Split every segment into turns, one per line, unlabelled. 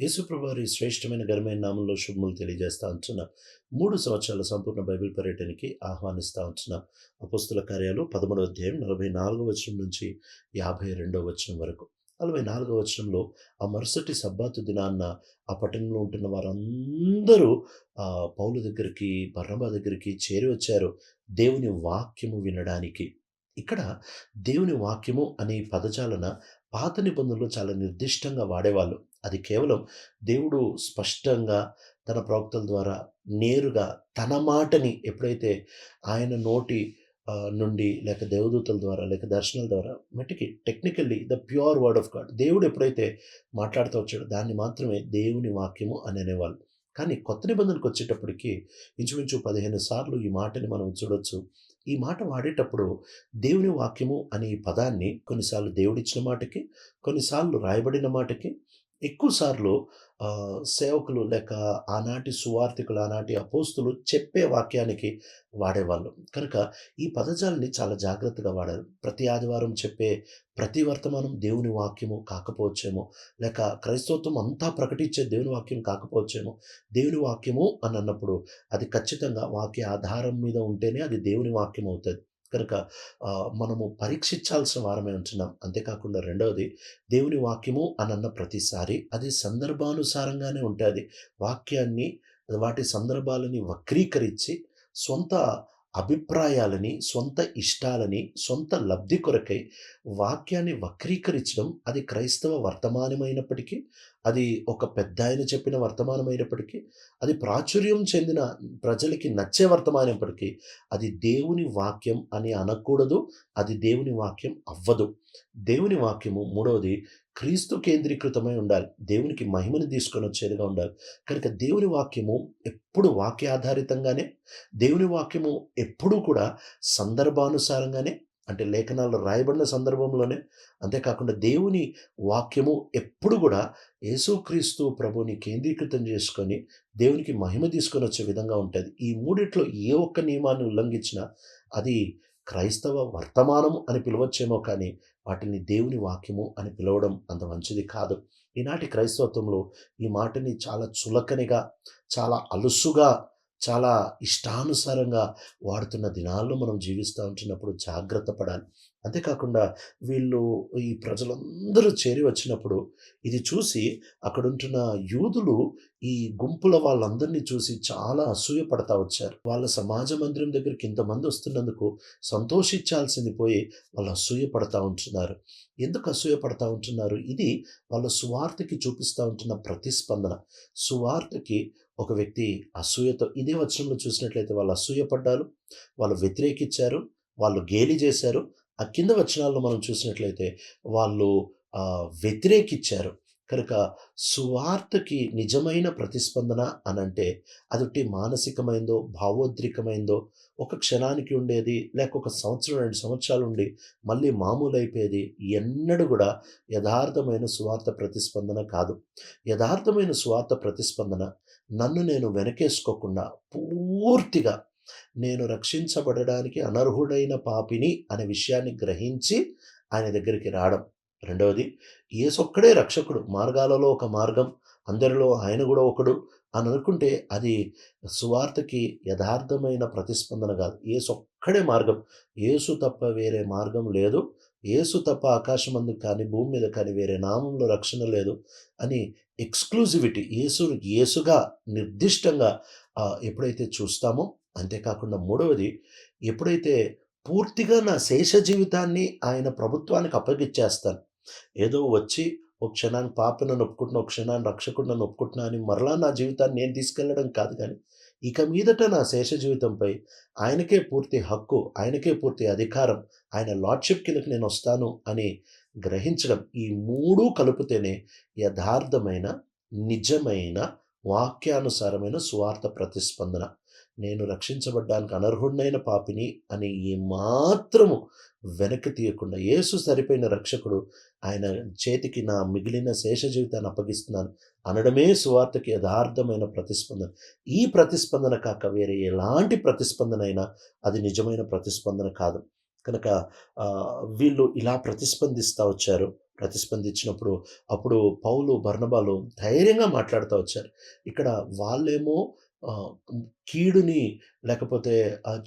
యేసుప్రభు వారి శ్రేష్టమైన ఘనమైన నామంలో శుభములు తెలియజేస్తా ఉంటున్న 3 సంవత్సరాల సంపూర్ణ బైబిల్ పర్యటనకి ఆహ్వానిస్తా ఉంటున్న అపోస్తుల కార్యాలు 11వ అధ్యాయం 44వ వచనం నుంచి 52వ వచనం వరకు. 44వ వచనంలో ఆ మరుసటి సబ్బాతు దినాన్న ఆ పట్టణంలో ఉంటున్న వారందరూ పౌలు దగ్గరికి, బర్నబా దగ్గరికి చేరి వచ్చారు దేవుని వాక్యము వినడానికి. ఇక్కడ దేవుని వాక్యము అనే పదజాలన పాత నిబంధనలో చాలా నిర్దిష్టంగా వాడేవాళ్ళు. అది కేవలం దేవుడు స్పష్టంగా తన ప్రవక్తల ద్వారా నేరుగా తన మాటని ఎప్పుడైతే ఆయన నోటి నుండి లేక దేవదూతల ద్వారా లేక దర్శనాల ద్వారా మట్టికి technically the pure word of God దేవుడు ఎప్పుడైతే మాట్లాడుతూ వచ్చాడో దాన్ని మాత్రమే దేవుని వాక్యము అని అనేవాళ్ళు. కానీ కొత్త నిబంధనకు వచ్చేటప్పటికి ఇంచుమించు 15 సార్లు ఈ మాటని మనం చూడొచ్చు. ఈ మాట వాడేటప్పుడు దేవుని వాక్యము అనే ఈ పదాన్ని కొన్నిసార్లు దేవుడిచ్చిన మాటకి, కొన్నిసార్లు రాయబడిన మాటకి, ఎక్కువ సార్లు సేవకులు లేక ఆనాటి సువార్థికులు, ఆనాటి అపోస్తులు చెప్పే వాక్యానికి వాడేవాళ్ళు. కనుక ఈ పదజాలాన్ని చాలా జాగ్రత్తగా వాడారు. ప్రతి ఆదివారం చెప్పే ప్రతి వర్తమానం దేవుని వాక్యము కాకపోవచ్చేమో, లేక క్రైస్తవత్వం అంతా ప్రకటించే దేవుని వాక్యం కాకపోవచ్చేమో. దేవుని వాక్యము అని అన్నప్పుడు అది ఖచ్చితంగా వాక్య ఆధారం మీద ఉంటేనే అది దేవుని వాక్యం అవుతుంది. కనుక మనము పరీక్షించాల్సిన వారమే ఉంటున్నాం. అంతేకాకుండా రెండవది, దేవుని వాక్యము అని అన్న ప్రతిసారి అది సందర్భానుసారంగానే ఉంటుంది. వాక్యాన్ని వాటి సందర్భాలని వక్రీకరించి సొంత అభిప్రాయాలని, సొంత ఇష్టాలని, సొంత లబ్ధి కొరకై వాక్యాన్ని వక్రీకరించడం అది క్రైస్తవ వర్తమానమైనప్పటికీ, అది ఒక పెద్దాయన చెప్పిన వర్తమానమైనప్పటికీ, అది ప్రాచుర్యం చెందిన ప్రజలకి నచ్చే వర్తమానమైనప్పటికీ, అది దేవుని వాక్యం అని అనకూడదు. అది దేవుని వాక్యం అవ్వదు. దేవుని వాక్యము మూడవది క్రీస్తు కేంద్రీకృతమై ఉండాలి. దేవునికి మహిమను తీసుకొని వచ్చేదిగా ఉండాలి. కనుక దేవుని వాక్యము ఎప్పుడు వాక్యాధారితంగానే, దేవుని వాక్యము ఎప్పుడూ కూడా సందర్భానుసారంగానే, అంటే లేఖనాల్లో రాయబడిన సందర్భంలోనే, అంతేకాకుండా దేవుని వాక్యము ఎప్పుడు కూడా యేసుక్రీస్తు ప్రభుని కేంద్రీకృతం చేసుకొని దేవునికి మహిమ తీసుకొని వచ్చే విధంగా ఉంటుంది. ఈ మూడిట్లో ఏ ఒక్క నియమాన్ని ఉల్లంఘించినా అది క్రైస్తవ వర్తమానము అని పిలవచ్చేమో కానీ వాటిని దేవుని వాక్యము అని పిలవడం అంత మంచిది కాదు. ఈనాటి క్రైస్తవత్వంలో ఈ మాటని చాలా చులకనగా, చాలా అలుసుగా, చాలా ఇష్టానుసారంగా వాడుతున్న దినాల్లో మనం జీవిస్తూ ఉంటున్నప్పుడు జాగ్రత్త పడాలి. అంతేకాకుండా వీళ్ళు ఈ ప్రజలందరూ చేరి వచ్చినప్పుడు ఇది చూసి అక్కడుంటున్న యూదులు ఈ గుంపుల వాళ్ళందరినీ చూసి చాలా అసూయపడతా వచ్చారు. వాళ్ళ సమాజ మందిరం దగ్గరికి ఇంతమంది వస్తున్నందుకు సంతోషించాల్సింది పోయి వాళ్ళు అసూయపడతా ఉంటున్నారు. ఎందుకు అసూయపడతా ఉంటున్నారు? ఇది వాళ్ళ సువార్తకి చూపిస్తూ ఉంటున్న ప్రతిస్పందన. సువార్తకి ఒక వ్యక్తి అసూయతో ఇదే వచనంలో చూసినట్లయితే వాళ్ళు అసూయపడ్డారు, వాళ్ళు వ్యతిరేకించారు, వాళ్ళు గేలి చేశారు. ఆ కింద వచనాల్లో మనం చూసినట్లయితే వాళ్ళు వ్యతిరేకించారు. కనుక సువార్తకి నిజమైన ప్రతిస్పందన అనంటే అదొట్టి మానసికమైందో, భావోద్రికమైందో, ఒక క్షణానికి ఉండేది, లేక ఒక సంవత్సరం 2 సంవత్సరాలు ఉండి మళ్ళీ మామూలు అయిపోయేది ఎన్నడూ కూడా యథార్థమైన సువార్త ప్రతిస్పందన కాదు. యథార్థమైన సువార్త ప్రతిస్పందన నన్ను నేను వెనకేసుకోకుండా పూర్తిగా నేను రక్షించబడడానికి అనర్హుడైన పాపిని అనే విషయాన్ని గ్రహించి ఆయన దగ్గరికి రావడం. రెండవది, యేసొక్కడే రక్షకుడు, మార్గాలలో ఒక మార్గం, అందరిలో ఆయన కూడా ఒకడు అని అనుకుంటే అది సువార్తకి యథార్థమైన ప్రతిస్పందన కాదు. యేసొక్కడే మార్గం, యేసు తప్ప వేరే మార్గం లేదు, యేసు తప్ప ఆకాశమందు కానీ భూమి మీద కానీ వేరే నామంలో రక్షణ లేదు అని ఎక్స్క్లూజివిటీ యేసుగా నిర్దిష్టంగా ఎప్పుడైతే చూస్తామో, అంతేకాకుండా మూడవది, ఎప్పుడైతే పూర్తిగా నా శేష జీవితాన్ని ఆయన ప్రభుత్వానికి అప్పగిచ్చేస్తాను, ఏదో వచ్చి ఒక క్షణాన్ని పాపనని ఒప్పుకుంటున్నా, ఒక క్షణాన్ని రక్షకుడినని ఒప్పుకుంటున్నా అని మరలా నా జీవితాన్ని నేను తీసుకెళ్ళడం కాదు కానీ, ఇక మీదట నా శేష జీవితంపై ఆయనకే పూర్తి హక్కు, ఆయనకే పూర్తి అధికారం, ఆయన లార్డ్‌షిప్ కిందకి నేను వస్తాను అని గ్రహించడం. ఈ 3 కలిపితేనే యథార్థమైన, నిజమైన, వాక్యానుసారమైన సువార్త ప్రతిస్పందన. నేను రక్షించబడ్డానికి అనర్హుడినైన పాపిని అని ఏమాత్రము వెనక్కి తీయకుండా, యేసు సరిపోయిన రక్షకుడు, ఆయన చేతికి నా మిగిలిన శేష జీవితాన్ని అప్పగిస్తున్నాను అనడమే సువార్తకి యథార్థమైన ప్రతిస్పందన. ఈ ప్రతిస్పందన కాక వేరే ఎలాంటి ప్రతిస్పందన అయినా అది నిజమైన ప్రతిస్పందన కాదు. కనుక వీళ్ళు ఇలా ప్రతిస్పందిస్తూ వచ్చారు. ప్రతిస్పందించినప్పుడు అప్పుడు పౌలు, బర్నబాలు ధైర్యంగా మాట్లాడుతా వచ్చారు. ఇక్కడ వాళ్ళేమో ఆహ్, కీడుని లేకపోతే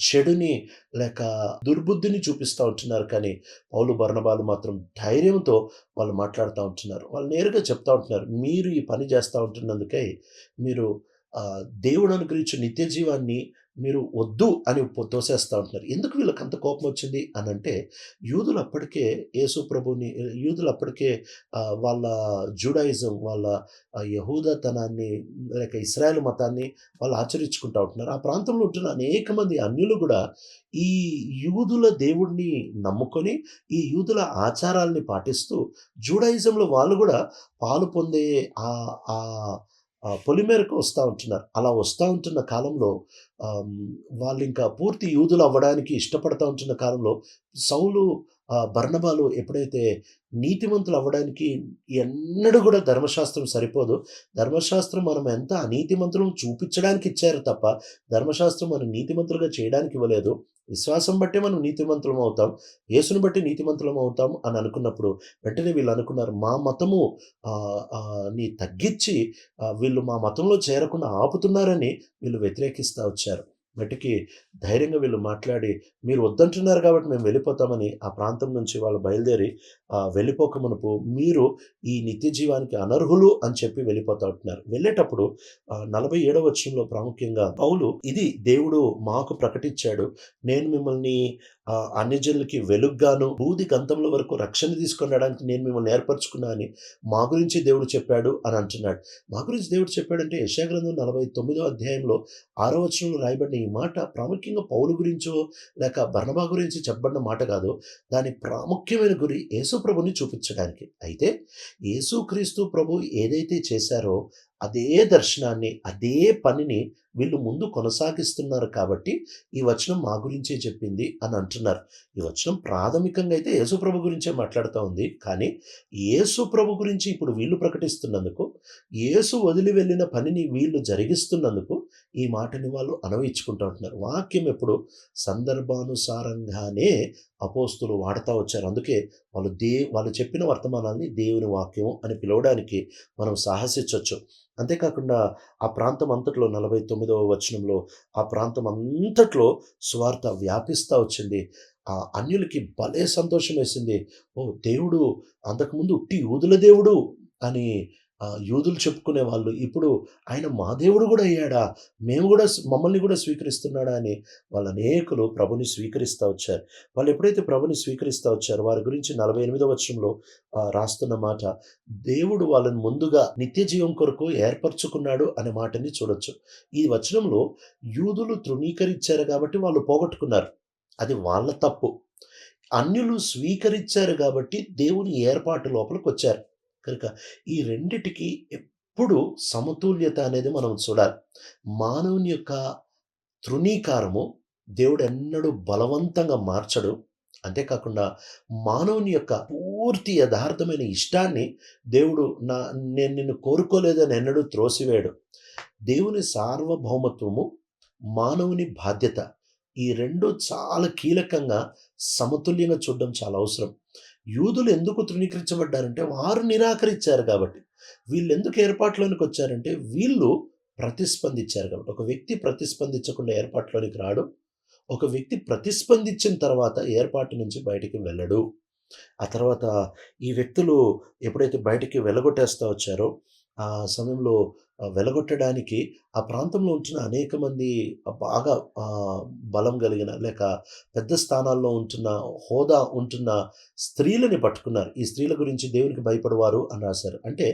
చెడుని లేక దుర్బుద్ధిని చూపిస్తా ఉంటున్నారు. కానీ పౌలు, బర్నబాలు మాత్రం ధైర్యంతో వాళ్ళు మాట్లాడుతా ఉంటున్నారు. వాళ్ళు నేరుగా చెప్తా ఉంటున్నారు. మీరు ఈ పని చేస్తా ఉంటున్నందుకై మీరు దేవుడు అనుగ్రహించిన నిత్య జీవాన్ని మీరు వద్దు అని తోసేస్తా ఉంటున్నారు. ఎందుకు వీళ్ళకంత కోపం వచ్చింది అనంటే, యూదులు అప్పటికే యేసు ప్రభుని యూదులు అప్పటికే వాళ్ళ జూడాయిజం, వాళ్ళ యహూదతనాన్ని లేక ఇశ్రాయేలు మతాన్ని వాళ్ళు ఆచరించుకుంటా ఉంటున్నారు. ఆ ప్రాంతంలో ఉంటున్న అనేక మంది అన్యులు గూడా ఈ యూదుల దేవుడిని నమ్ముకొని, ఈ యూదుల ఆచారాల్ని పాటిస్తూ జూడాయిజంలో వాళ్ళు గూడా పాలు పొందే ఆహ్, ఆహ్, పొలిమేరకు వస్తా ఉంటున్నారు. అలా వస్తా ఉంటున్న కాలంలో ఆహ్, వాళ్ళింకా పూర్తి యూదులు అవ్వడానికి ఇష్టపడతా ఉంటున్న కాలంలో సౌలు, బర్నబాలు ఎప్పుడైతే నీతిమంతులు అవ్వడానికి ఎన్నడూ గూడా ధర్మశాస్త్రం సరిపోదు. ధర్మశాస్త్రం మనం ఎంత అనీతిమంతులం చూపించడానికి ఇచ్చారు తప్ప, ధర్మశాస్త్రం మనం నీతిమంతులుగా చేయడానికి ఇవ్వలేదు. విశ్వాసం బట్టే మనం నీతిమంతులం అవుతాం. యేసుని బట్టి నీతిమంతులం అవుతాం అని అనుకున్నప్పుడు వెంటనే వీళ్ళు అనుకున్నారు. మా మతము ని తగ్గిచ్చి వీళ్ళు మా మతంలో చేరకుండా ఆపుతున్నారని వీళ్ళు వ్యతిరేకిస్తా వచ్చారు. మట్టికి ధైర్యంగా వీళ్ళు మాట్లాడి, మీరు వద్దంటున్నారు కాబట్టి మేము వెళ్ళిపోతామని ఆ ప్రాంతం నుంచి వాళ్ళు బయలుదేరి వెళ్ళిపోక మునుపు మీరు ఈ నిత్య జీవానికి అనర్హులు అని చెప్పి వెళ్ళిపోతా ఉంటున్నారు. వెళ్ళేటప్పుడు 47వ వచనంలో ప్రాముఖ్యంగా పౌలు, ఇది దేవుడు మాకు ప్రకటించాడు. నేను మిమ్మల్ని అన్యజనులకి వెలుగ్గాను, భూది గంతముల వరకు రక్షణ తీసుకొని రావడానికి నేను మిమ్మల్ని ఏర్పరచుకున్నా అని మా గురించి దేవుడు చెప్పాడు అని అంటున్నాడు. మా గురించి దేవుడు చెప్పాడంటే యెషయా గ్రంథం 49వ అధ్యాయంలో 6వ వచనంలో రాయబడిన ఈ మాట ప్రాముఖ్యంగా పౌలు గురించో లేక బర్నబా గురించి చెప్పబడిన మాట కాదు. దాని ప్రాముఖ్యమైన గురి యేసు ప్రభుని చూపించడానికి. అయితే యేసుక్రీస్తు ప్రభు ఏదైతే చేశారో అదే దర్శనాన్ని, అదే పనిని వీళ్ళు ముందు కొనసాగిస్తున్నారు కాబట్టి ఈ వచనం మా గురించే చెప్పింది అని అంటున్నారు. ఈ వచనం ప్రాథమికంగా అయితే యేసు ప్రభు గురించే మాట్లాడుతా ఉంది. కానీ యేసు ప్రభు గురించి ఇప్పుడు వీళ్ళు ప్రకటిస్తున్నందుకు, యేసు వదిలి వెళ్ళిన పనిని వీళ్ళు జరిగిస్తున్నందుకు ఈ మాటని వాళ్ళు అన్వయించుకుంటూ ఉంటున్నారు. వాక్యం ఎప్పుడు సందర్భానుసారంగానే అపోస్తులు వాడతా వచ్చారు. అందుకే వాళ్ళు చెప్పిన వర్తమానాన్ని దేవుని వాక్యం అని పిలవడానికి మనం సాహసించొచ్చు. అంతేకాకుండా ఆ ప్రాంతం అంతట్లో 49వ వచనంలో ఆ ప్రాంతం అంతట్లో సువార్త వ్యాపిస్తా వచ్చింది. అన్యులకి భలే సంతోషం వేసింది. ఓహ్! దేవుడు అంతకుముందు ఉట్టి యూదుల దేవుడు అని యూదులు చెప్పుకునేవాళ్ళు. ఇప్పుడు ఆయన మా దేవుడు గూడా అయ్యాడా? మేము గూడా మమ్మల్ని గూడా స్వీకరిస్తున్నాడా అని వాళ్ళనేకులు ప్రభుని స్వీకరిస్తా వచ్చారు. వాళ్ళు ఎప్పుడైతే ప్రభుని స్వీకరిస్తా వచ్చారో వారి గురించి 48వ వచనంలో రాస్తున్న మాట, దేవుడు వాళ్ళని ముందుగా నిత్య జీవం కొరకు ఏర్పరచుకున్నాడు అనే మాటని చూడొచ్చు. ఈ వచనంలో యూదులు తృణీకరించారు కాబట్టి వాళ్ళు పోగొట్టుకున్నారు. అది వాళ్ళ తప్పు. అన్యులు స్వీకరించారు గాబట్టి దేవుని ఏర్పాటు లోపలికొచ్చారు. కనుక ఈ రెండిటికి ఎప్పుడు సమతుల్యత అనేది మనం చూడాలి. మానవుని యొక్క తృణీకారము దేవుడెన్నడూ బలవంతంగా మార్చడు. అంతేకాకుండా మానవుని యొక్క పూర్తి యథార్థమైన ఇష్టాన్ని దేవుడు నేను నిన్ను కోరుకోలేదని ఎన్నడూ త్రోసివేయడు. దేవుని సార్వభౌమత్వము, మానవుని బాధ్యత ఈ 2 చాలా కీలకంగా సమతుల్యంగా చూడడం చాలా అవసరం. యూదులు ఎందుకు తృణీకరించబడ్డారంటే వారు నిరాకరించారు కాబట్టి. వీళ్ళెందుకు ఏర్పాటులోనికి వచ్చారంటే వీళ్ళు ప్రతిస్పందించారు కాబట్టి. ఒక వ్యక్తి ప్రతిస్పందించకుండా ఏర్పాటులోనికి రాడు. ఒక వ్యక్తి ప్రతిస్పందించిన తర్వాత ఏర్పాటు నుంచి బయటికి వెళ్ళడు. ఆ తర్వాత ఈ వ్యక్తులు ఎప్పుడైతే బయటికి వెళ్ళగొట్టేస్తా వచ్చారో, ఆ సమయంలో వెలగొట్టడానికి ఆ ప్రాంతంలో ఉంటున్న అనేక మంది బాగా బలం కలిగిన లేక పెద్ద స్థానాల్లో ఉంటున్న, హోదా ఉంటున్న స్త్రీలని పట్టుకున్నారు. ఈ స్త్రీల గురించి దేవునికి భయపడేవారు అని రాశారు. అంటే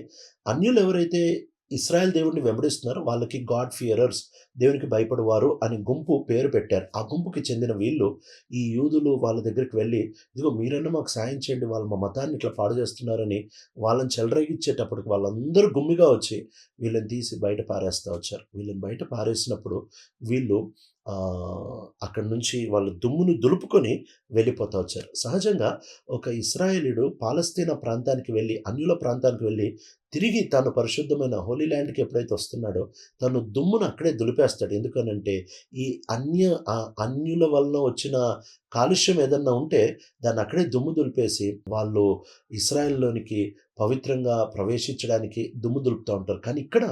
అన్యులు ఎవరైతే ఇశ్రాయేల్ దేవుడిని వెంబడిస్తున్నారో వాళ్ళకి గాడ్ ఫియరర్స్, దేవునికి భయపడేవారు అని గుంపు పేరు పెట్టారు. ఆ గుంపుకి చెందిన వీళ్ళు ఈ యూదులు వాళ్ళ దగ్గరికి వెళ్ళి, ఇదిగో మీరన్నా మాకు సాయం చేయండి, వాళ్ళు మా మతాన్ని ఇట్లా పాడు చేస్తున్నారని వాళ్ళని చెలరేగిచ్చేటప్పటికి వాళ్ళందరూ గుమ్మిగా వచ్చి వీళ్ళని తీసి బయట పారేస్తా వచ్చారు. వీళ్ళని బయట పారేసినప్పుడు వీళ్ళు అక్కడి నుంచి వాళ్ళు దుమ్మును దులుపుకొని వెళ్ళిపోతా వచ్చారు. సహజంగా ఒక ఇశ్రాయేలీయుడు పాలస్తీనా ప్రాంతానికి వెళ్ళి, అన్యుల ప్రాంతానికి వెళ్ళి, తిరిగి తాను పరిశుద్ధమైన హోలీ ల్యాండ్‌కి ఎప్పుడైతే వస్తున్నాడో, తను దుమ్మును అక్కడే దులిపేస్తాడు. ఎందుకనంటే, ఈ అన్యుల వలన వచ్చిన కాలుష్యం ఏదన్నా ఉంటే, దాన్ని అక్కడే దుమ్ము దులిపేసి, వాళ్ళు ఇశ్రాయేల్‌లోనికి పవిత్రంగా ప్రవేశించడానికి దుమ్ము దులుపుతా ఉంటారు. కానీ ఇక్కడ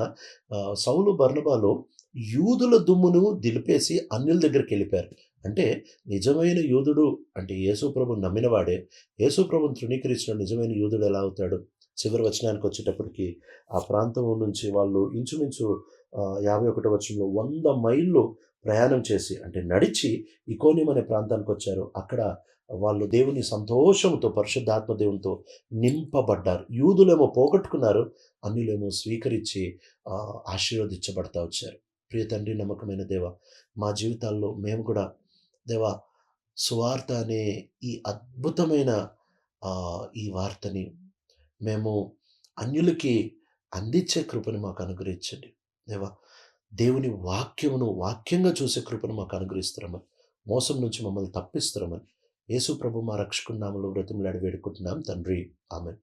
సౌలు, బర్నబాలు యూదుల దుమ్మును దులిపేసి అన్యుల దగ్గరికెళ్ళిపోయారు. అంటే నిజమైన యూదుడు అంటే యేసు ప్రభువుని నమ్మినవాడే, యేసు ప్రభువుని తృణీకరించిన నిజమైన యూదుడు ఎలా అవుతాడు? చివరి వచనానికొచ్చేటప్పటికి ఆ ప్రాంతం నుంచి వాళ్ళు ఇంచుమించు 51 వచనంలో 100 మైళ్ళు ప్రయాణం చేసి అంటే నడిచి ఇకోనియం అనే ప్రాంతానికొచ్చారు. అక్కడ వాళ్ళు దేవుని సంతోషంతో పరిశుద్ధాత్మ దేవునితో నింపబడ్డారు. యూదులేమో పోగొట్టుకున్నారు. అన్యులేమో స్వీకరించి ఆశీర్వదించబడతా వచ్చారు. ప్రియ తండ్రి, నమ్మకమైన దేవా, మా జీవితాల్లో మేము కూడా దేవా సువార్త అనే ఈ అద్భుతమైన ఈ వార్తని మేము అన్యులకి అందించే కృపను మాకు అనుగ్రహించండి. దేవా, దేవుని వాక్యమును వాక్యంగా చూసే కృపను మాకు అనుగ్రహిస్తున్నామని, మోసం నుంచి మమ్మల్ని తప్పిస్తున్నామని యేసు ప్రభు మా రక్షకుని నామములో బ్రతిమలాడి వేడుకుంటున్నాం తండ్రి. ఆమేన్.